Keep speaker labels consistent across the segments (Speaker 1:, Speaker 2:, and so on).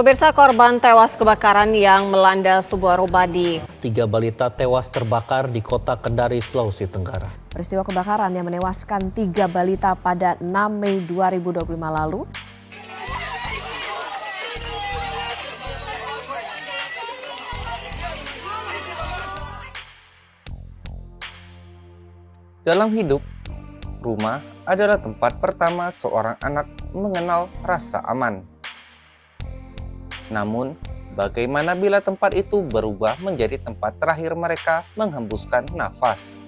Speaker 1: Pemirsa, korban tewas kebakaran yang melanda sebuah rumah di
Speaker 2: 3 balita tewas terbakar di kota Kendari, Sulawesi Tenggara.
Speaker 3: Peristiwa kebakaran yang menewaskan 3 balita pada 6 Mei 2025 lalu
Speaker 4: Dalam hidup, rumah adalah tempat pertama seorang anak mengenal rasa aman. Namun, bagaimana bila tempat itu berubah menjadi tempat terakhir mereka menghembuskan nafas?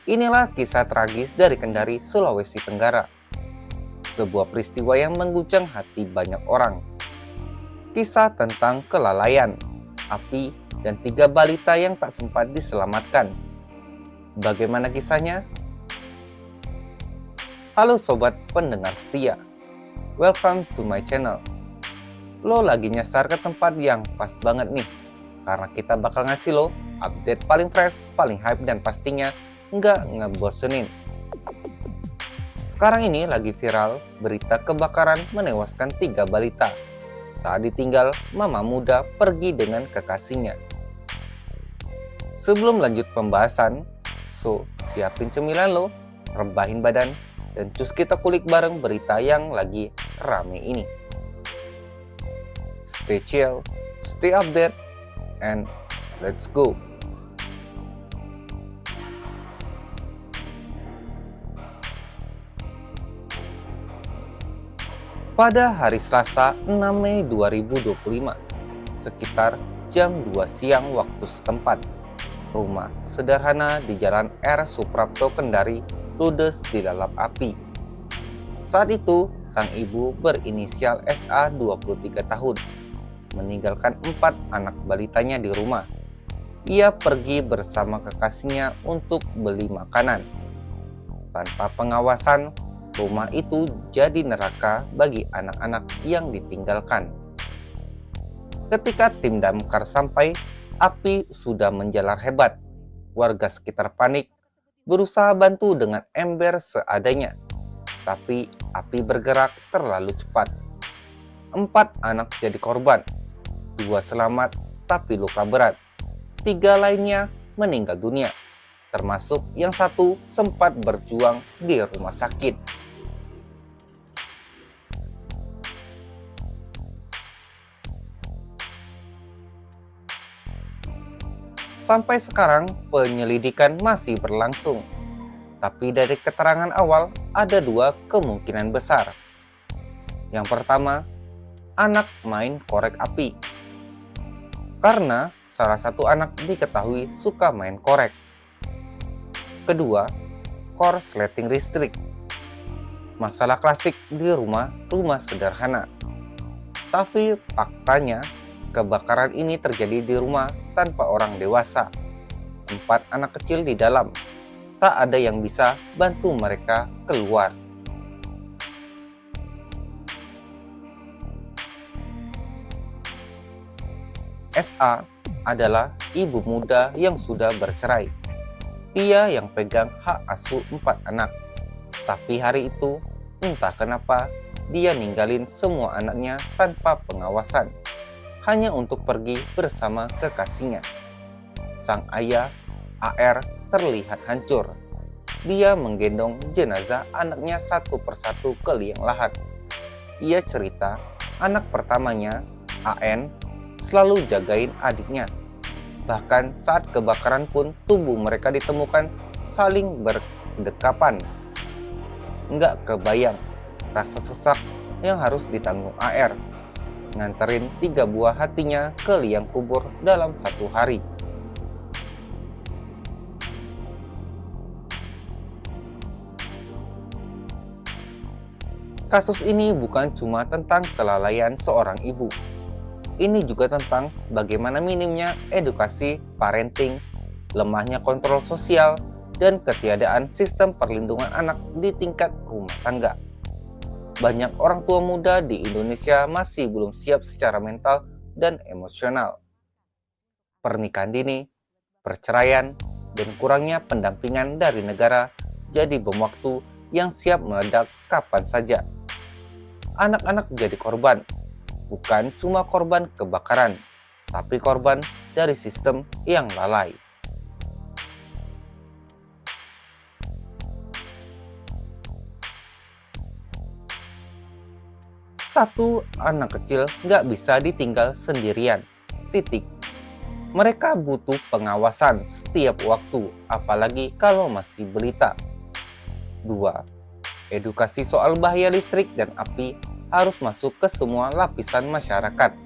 Speaker 4: Inilah kisah tragis dari Kendari, Sulawesi Tenggara. Sebuah peristiwa yang mengguncang hati banyak orang. Kisah tentang kelalaian, api, dan 3 balita yang tak sempat diselamatkan. Bagaimana kisahnya? Halo sobat pendengar setia, welcome to my channel. Lo lagi nyasar ke tempat yang pas banget nih, karena kita bakal ngasih lo update paling fresh, paling hype, dan pastinya nggak ngebosenin. Sekarang ini lagi viral berita kebakaran menewaskan 3 balita saat ditinggal mama muda pergi dengan kekasihnya. Sebelum lanjut pembahasan, siapin cemilan lo, rebahin badan, dan cus kita kulik bareng berita yang lagi rame ini. Stay chill, stay update, and let's go. Pada hari Selasa 6 Mei 2025, sekitar jam 2 siang waktu setempat, rumah sederhana di Jalan R. Suprapto, Kendari, ludes dilalap api. Saat itu, sang ibu berinisial SA 23 tahun, meninggalkan 4 anak balitanya di rumah. Ia pergi bersama kekasihnya untuk beli makanan. Tanpa pengawasan, rumah itu jadi neraka bagi anak-anak yang ditinggalkan. Ketika tim damkar sampai, api sudah menjalar hebat. Warga sekitar panik, berusaha bantu dengan ember seadanya. Tapi api bergerak terlalu cepat. 4 anak jadi korban. 2 selamat tapi luka berat. 3 lainnya meninggal dunia. Termasuk yang 1 sempat berjuang di rumah sakit. Sampai sekarang penyelidikan masih berlangsung. Tapi dari keterangan awal ada 2 kemungkinan besar. Yang pertama, anak main korek api. Karena salah satu anak diketahui suka main korek. Kedua, korsleting listrik. Masalah klasik di rumah sederhana. Tapi faktanya, kebakaran ini terjadi di rumah tanpa orang dewasa. 4 anak kecil di dalam. Tak ada yang bisa bantu mereka keluar. SA adalah ibu muda yang sudah bercerai. Dia yang pegang hak asuh 4 anak. Tapi hari itu, entah kenapa, dia ninggalin semua anaknya tanpa pengawasan, hanya untuk pergi bersama kekasihnya. Sang ayah, AR, terlihat hancur. Dia menggendong jenazah anaknya satu persatu ke liang lahat. Ia cerita, anak pertamanya, AN, selalu jagain adiknya. Bahkan saat kebakaran pun tubuh mereka ditemukan saling berdekapan. Nggak kebayang rasa sesak yang harus ditanggung AR. Nganterin 3 buah hatinya ke liang kubur dalam 1 hari. Kasus ini bukan cuma tentang kelalaian seorang ibu. Ini juga tentang bagaimana minimnya edukasi parenting, lemahnya kontrol sosial, dan ketiadaan sistem perlindungan anak di tingkat rumah tangga. Banyak orang tua muda di Indonesia masih belum siap secara mental dan emosional. Pernikahan dini, perceraian, dan kurangnya pendampingan dari negara jadi bom waktu yang siap meledak kapan saja. Anak-anak jadi korban, bukan cuma korban kebakaran, tapi korban dari sistem yang lalai. Satu, anak kecil nggak bisa ditinggal sendirian. Titik. Mereka butuh pengawasan setiap waktu, apalagi kalau masih balita. 2. Edukasi soal bahaya listrik dan api harus masuk ke semua lapisan masyarakat.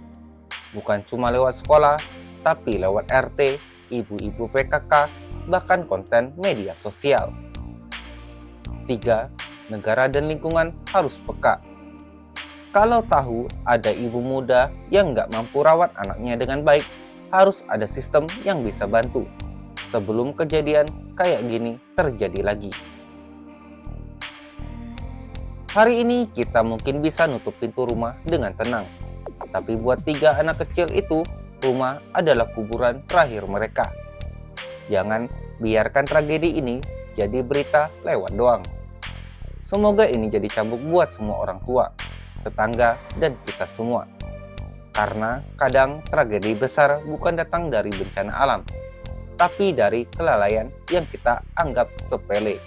Speaker 4: Bukan cuma lewat sekolah, tapi lewat RT, ibu-ibu PKK, bahkan konten media sosial. 3. Negara dan lingkungan harus peka. Kalau tahu ada ibu muda yang nggak mampu rawat anaknya dengan baik, harus ada sistem yang bisa bantu sebelum kejadian kayak gini terjadi lagi. Hari ini kita mungkin bisa nutup pintu rumah dengan tenang, tapi buat 3 anak kecil itu, rumah adalah kuburan terakhir mereka. Jangan biarkan tragedi ini jadi berita lewat doang. Semoga ini jadi cambuk buat semua orang tua, tetangga, dan kita semua. Karena kadang tragedi besar bukan datang dari bencana alam, tapi dari kelalaian yang kita anggap sepele.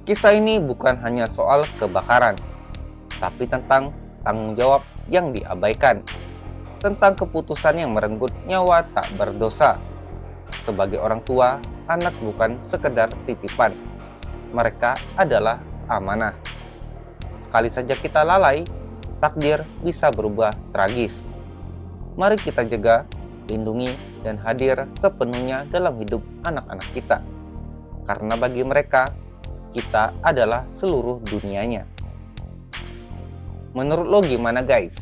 Speaker 4: Kisah ini bukan hanya soal kebakaran, tapi tentang tanggung jawab yang diabaikan, tentang keputusan yang merenggut nyawa tak berdosa. Sebagai orang tua, anak bukan sekedar titipan. Mereka adalah amanah. Sekali saja kita lalai, takdir bisa berubah tragis. Mari kita jaga, lindungi, dan hadir sepenuhnya dalam hidup anak-anak kita. Karena bagi mereka, kita adalah seluruh dunianya. Menurut lo gimana guys?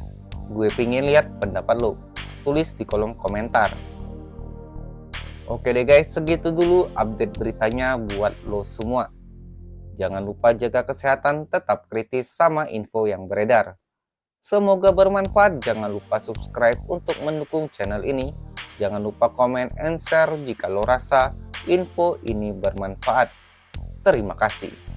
Speaker 4: Gue pingin lihat pendapat lo. Tulis di kolom komentar. Oke deh guys, segitu dulu update beritanya buat lo semua. Jangan lupa jaga kesehatan, tetap kritis sama info yang beredar. Semoga bermanfaat, jangan lupa subscribe untuk mendukung channel ini. Jangan lupa komen and share jika lo rasa info ini bermanfaat. Terima kasih.